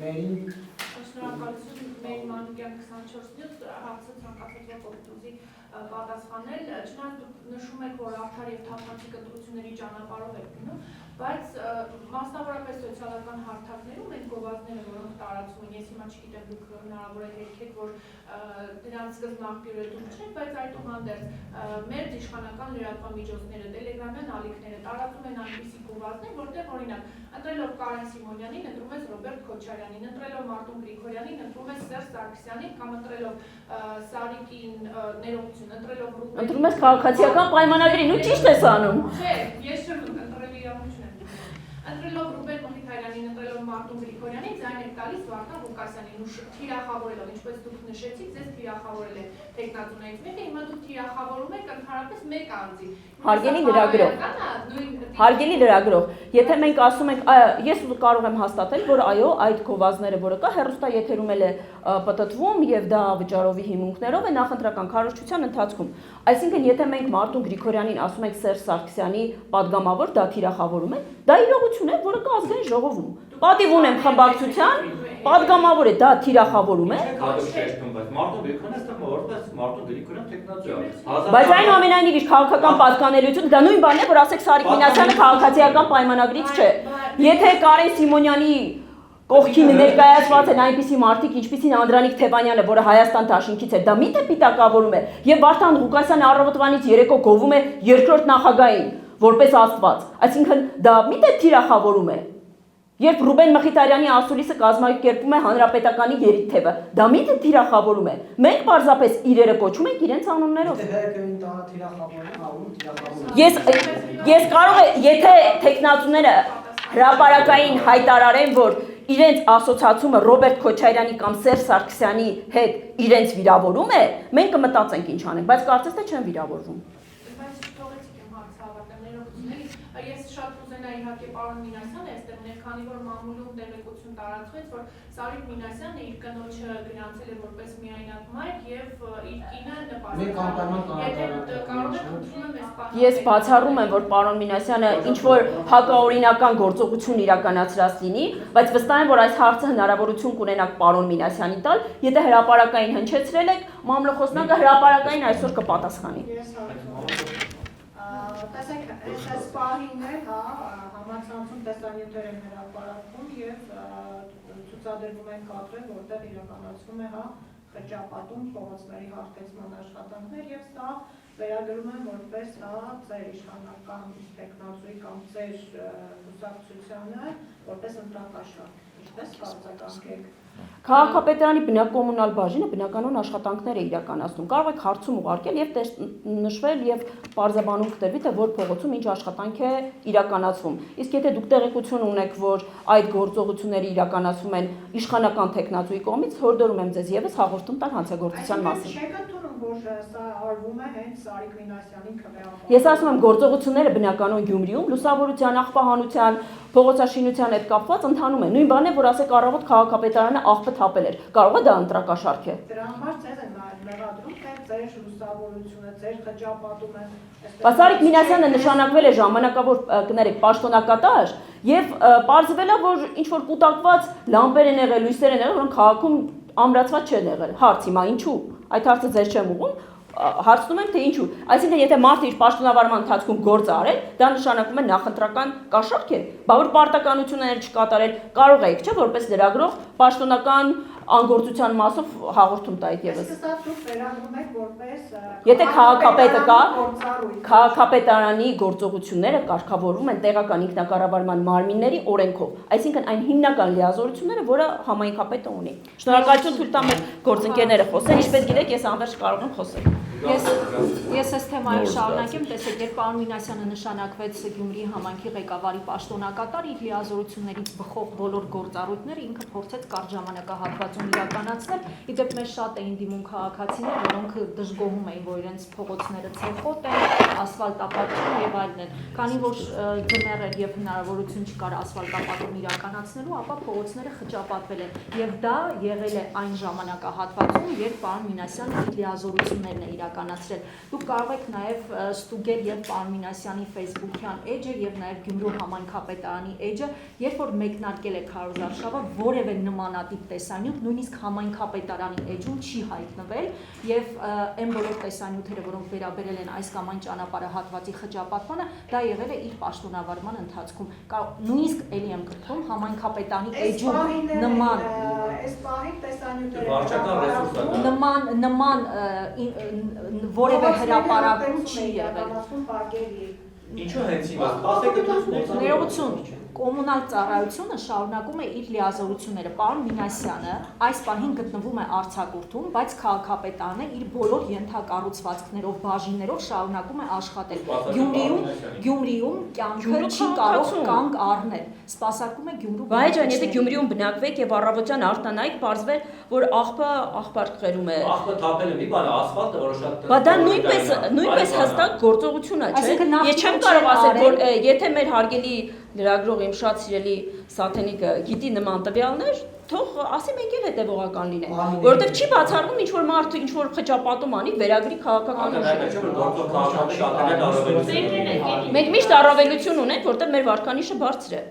Շնորհակալություն մեր Մանուկյան 24-ից հարցը ցանկացած օգտուզի պատասխանել, չնայած դուք նշում եք, որ արդար եւ թափանցիկ ընտրությունների ճանապարհով եք գնում, բայց մասնավորապես սոցիալական հարթակներում այդ գովազդները, որոնք տարածվում են, ես հիմա չգիտեմ, դուք հնարավոր է հերքեք, որ դրանց սկզբնաղբյուրը դուք չեք, բայց այդուհանդերձ մեր իշխանական լրատվամիջոցները, տելեգրամյան ալիքները տարածում են այնպիսի գովազդներ, որտեղ օրինակ ընտրելով Կարեն Սիմոնյանին, ընտրում ես Ռոբերտ Քոչարյանին, ընտրելով Մարտուն Գրիգորյանին, ընտրում ես Սերժ Սարգսյանին, կամ ընտրելով Սարիկին ներողություն, ընտրելով Ռուբեն։ Ընտրում ես քաղաքացիական պայմանագրին ու ճիշտ ես անում։ Չէ, ես չեմ ընտրել իրավունքն եմ։ Ընտրելով Ռուբեն Մխիթարյանին, ընտրելով Մարտուն Գրիգորյանին, ձայն եք տալիս Վարդան Ղուկասյանին ու թիրախավորելով, ինչպես դուք նշեցիք, ձեզ թիրախավորել է տեխնատուներից մեկը, հիմա դուք թիրախավորում եք ընդհանրապես մեկ անձի։ Հարգելի լրագրող, եթե մենք ասում ենք, ես կարող եմ հաստատել, որ այո, այդ գովազդները, որը կա, հեռուստաեթերում էլ է պտտվում եւ դա վճարովի հիմունքներով է նախընտրական քարոզչության ընթացքում։ Այսինքն, եթե մենք Մարտուն Գրիգորյանին ասում ենք Սերժ Սարգսյանի падգամավոր, դա թիրախավորում է, դա իրողություն է, որը կա ազգային ժողովում։ Պատիվ ունեմ խմբակցության, падգամավոր է, դա թիրախավորում է։ Բայց այնուամենայնիվ իր քաղաքական պատկանելությունը դա նույն բանն է, որ ասեք Սարիկ Մինասյանը քաղաքացիական պայմանագրից չէ։ Եթե Կարեն Սիմոնյանի կողքին ներկայացված են այնպիսի մարդիկ, ինչպիսին Անդրանիկ Թևանյանը, որը Հայաստան դաշինքից է, դա միթե պիտակավորում է, եւ Վարդան Ղուկասյանը առավոտվանից երեկո գովում է երկրորդ նախագահին, որպես Աստված։ Այսինքն դա միթե թիրախավորում է։ Երբ Ռուբեն Մխիթարյանի ասուլիսը կազմակերպում է հանրապետականի երիթևը, դա միթե թիրախավորում է։ Մենք պարզապես իրերը կոչում ենք իրենց անուններով։ Ես կարող եմ, եթե տեխնատուները հրապարակային հայտարարեն, որ իրենց ասոցիացումը Ռոբերտ Քոչարյանի կամ Սերժ Սարգսյանի հետ իրենց վիրավորում է, մենք կմտածենք ինչ անենք, բայց կարծես թե չեն վիրավորվում։ Ես շատ կուզենայի իհարկե պարոն Մինասյանը այստեղ ներ, քանի որ մամուլում տեղեկություն տարածվեց, որ Սարիկ Մինասյանը իր կնոջը գրանցել է որպես միայնակ մայր եւ իր կինը նպաստել։ Ես բացառում եմ, որ պարոն Մինասյանը ինչ որ հակաօրինական գործողություն իրականացրած լինի, բայց վստահ եմ, որ այս հարցը հնարավորություն կունենաք պարոն Մինասյանի տալ, եթե հրապարակային հնչեցրել եք, մամլոխոսնակը հրապարակային այսօր կպատասխանի։ Տեսեք, այս պահին է, համացանցում տեսանյութեր են հրապարակվում եւ ցուցադրվում են կադրեր, որտեղ իրականացվում է խճապատում, փողոցների հարթեցման աշխատանքներ եւ սա վերագրում են որպես ծեր իշխանական տեխնացուի կամ ծեր կուսակցությանը որպես ընտրակաշառք։ Ինչպես կարծիք Քաղաքապետարանի բնակոմունալ բաժինը բնականոն աշխատանքներ է իրականացնում։ Կարող եք հարցում ուղարկել եւ նշվել եւ պարզաբանում կտրվի, թե որ փողոցում ինչ աշխատանք է իրականացվում։ Իսկ եթե դուք տեղեկություն ունեք, որ այդ գործողությունները իրականացվում են իշխանական տեխնացուի կողմից, հորդորում եմ ձեզ եւս հաղորդում տալ հանցագործության մասին։ Ես ասում եմ, գործողությունները բնականոն Գյումրիում, լուսավորության, աղբահանության, փողոցաշինության հետ կապված ընթանում են։ Նույն բանն է, որ ասեք առավոտ քաղաքապետարանը աղբը թափել էր։ Կարող է դա ընտրակաշառք է։ Դրա համար ձեզ են մեղադրում, թե ձեր լուսավորությունը, ձեր խճապատումը։ Սարիկ Մինասյանը նշանակվել է ժամանակավոր կներեք պաշտոնակատար եւ պարզվել է, որ ինչ որ կուտակված լամպեր են եղել, լույսեր են եղել, որոնք քաղաքում ամրացված չեն եղել։ Հարց հիմա ինչու։ Այդ հարցը ձեզ չեմ ուղում, հարցնում եմ թե ինչու։ Այսինքն եթե մարդը իր պաշտոնավարման ընթացքում գործ արել, դա նշանակում է նախընտրական կաշառք է։ Բա որ պարտականություններ չկատարել, կարող եք, չէ՞, որպես լրագրող պաշտոնական անգործության մասով հաղորդում տայիք եւս։ Եթե քաղաքապետը կա, քաղաքապետարանի գործողությունները կարգավորվում են տեղական ինքնակառավարման մարմինների օրենքով, այսինքն այն հիմնական լիազորությունները, որը համայնքապետը ունի։ Շնորհակալություն թույլ տամ մեր գործընկերները խոսեն, ինչպես գիտեք, ես անվերջ կարող եմ խոսել։ Ես այս թեմայով շարունակեմ, տեսեք, երբ պարոն Մինասյանը նշանակվեց Գյումրիի համայնքի ղեկավարի պաշտոնակատար, իր լիազորություններից բխող բոլոր գործառույթները ինքը փորձեց կարճ ժամանակահատվածում իրականացնել։ Իդեպ մեզ շատ էին դիմում քաղաքացիներ, որոնք դժգոհում էին, որ իրենց փողոցները ցեխոտ են, ասֆալտապատում եւ այլն։ Քանի որ ձմեռ էր եւ հնարավորություն չկար ասֆալտապատում իրականացնելու, ապա փողոցները խճապատվել են եւ դա եղել է այն ժամանակահատվածում, երբ պարոն Մինասյանը իր լիազորություններն է իրականացրել։ Դուք կարող եք նաև ստուգել եւ պարոն Մինասյանի Facebook-յան էջը եւ նաև Գյումրու համայնքապետարանի էջը, երբ որ մեկնարկել է քարոզարշավը, որևէ նմանատիպ տեսանյութ նույնիսկ համայնքապետարանի էջում չի հայտնվել եւ այն բոլոր տեսանյութերը, որոնք վերաբերել են այս կամ այն ճանապարհահատվածի խճապատմանը, դա եղել է իր պաշտոնավարման ընթացքում։ Նույնիսկ էլի եմ կրթում համայնքապետարանի էջում նման այս պահին տեսանյութերը նման որևէ հրապարակում չի եղել։ Ինչու հենց հիմա, ասեք դուք Ներողություն, կոմունալ ծառայությունը շարունակում է իր լիազորությունները։ Պարոն Մինասյանը այս պահին գտնվում է արձակուրդում, բայց քաղաքապետարանը իր բոլոր ենթակառուցվածքներով, բաժիններով շարունակում է աշխատել։ Գյումրիում կյանքը չի կարող կանգ առնել։ Սպասարկում է Գյումրու։ Բայց եթե Գյումրիում բնակվեք եւ առավոտյան արտանայիք, պարզվել, որ աղբար կղերում է։ Աղբը թափել է մի բան, ասֆալտը, որը շատ Բա դա նույնպես հստակ գործողություն է, չէ՞։ Ես չեմ կարող ասել, որ եթե մեր հարգելի լրագրող իմ շատ սիրելի Սաթենիկը գիտի նման տվյալներ, թող ասի մենք էլ հետևողական լինենք, որովհետև չի բացառվում ինչ որ մարդը ինչ որ խճապատում անի, վերագրի քաղաքական ուժը։ Մենք միշտ առավելություն ունենք, որովհետև մեր վարկանիշը բարձր է։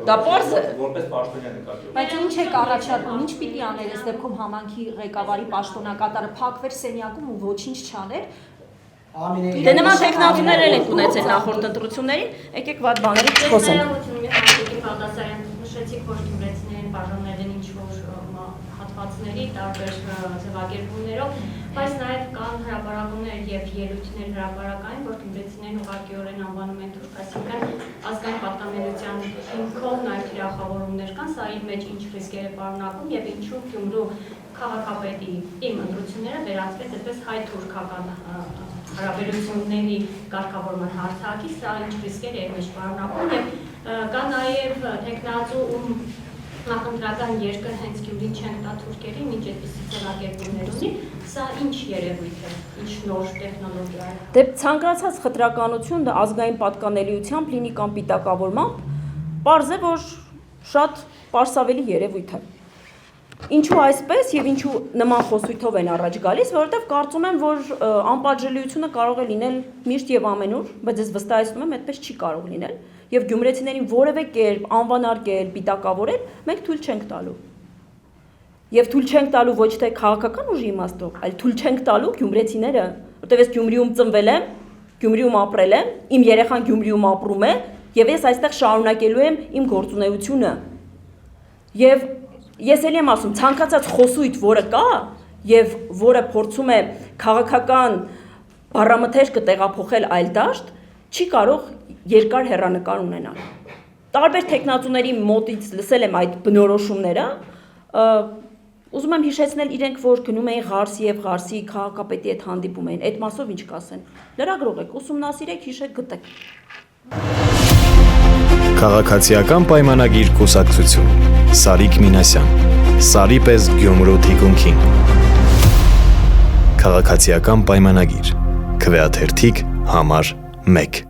Դա պարզ է։ Որպես պաշտոնյա նկատի։ Բայց ինչ է առաջարկում, ինչ պիտի աներ այս դեպքում համանքի ղեկավարի պաշտոնակատարը փակվեր սենյակում ու ոչինչ չաներ։ Դե նման տեխնոլոգիաներ էլ ենք ունեցել նախորդ ընտրություններին, եկեք վատ բաներից չխոսենք։ Նշեցիք, որ գյումրեցիներին բաժանել են ինչ-որ հատվածների տարբեր ձևակերպումներով, բայց նաև կան հրապարակումներ եւ ելույթներ հրապարակային, որ գյումրեցիներն ուղղակիորեն անվանում են թուրք, այսինքն ազգային պատկանելիության հիմքով նաև թիրախավորումներ կան, սա իր մեջ ինչ ռիսկեր է պարունակում եւ ինչու Գյումրու քաղաքապետի իմ ընտրությունները վերածվեց այդպես հայ-թուրքական հարաբերությունների կարգավորման հարթակի, սա ինչ ռիսկեր է իր մեջ պարունակում եւ կա նաև տեխնացու նախընտրական երկը հենց Գյումրին չեն տա թուրքերին, ինչ այդպիսի ձևակերպումներ ունի, սա ինչ երևույթ է, ինչ նոր տեխնոլոգիա է։ Դե ցանկացած խտրականություն ազգային պատկանելիությամբ լինի կամ պիտակավորմամբ, պարզ է, որ շատ պարսավելի երևույթ է։ Ինչու այսպես եւ ինչու նման խոսույթով են առաջ գալիս, որովհետեւ կարծում եմ, որ անպատժելիությունը կարող է լինել միշտ եւ ամենուր, բայց ես վստահեցնում եմ, այդպես չի կարող լինել, եւ գյումրեցիներին որևէ կերպ անվանարկել, պիտակավորել, մենք թույլ չենք տալու։ Եվ թույլ չենք տալու ոչ թե քաղաքական ուժի իմաստով, այլ թույլ չենք տալու գյումրեցիները, որովհետեւ ես Գյումրիում ծնվել եմ, Գյումրիում ապրել եմ, իմ երեխան Գյումրիում ապրում է, եւ ես այստեղ շարունակելու եմ իմ գործունեությունը։ Եվ ես էլ եմ ասում, ցանկացած խոսույթ, որը կա եւ որը փորձում է քաղաքական բառամթերքը տեղափոխել այլ դաշտ, չի կարող երկար հեռանկար ունենալ։ Տարբեր տեխնացուների մոտից լսել եմ այդ բնորոշումները, ուզում եմ հիշեցնել իրենք, որ գնում էին Ղարսի եւ Ղարսի քաղաքապետի հետ հանդիպում էին, այդ մասով ինչ կասեն։ Լրագրող եք, ուսումնասիրեք, հիշեք, գտեք։ Քաղաքացիական պայմանագիր կուսակցություն Սարիկ Մինասյան Սարի պես Գյումրու թիկունքին Քաղաքացիական պայմանագիր Քվեաթերթիկ համար 1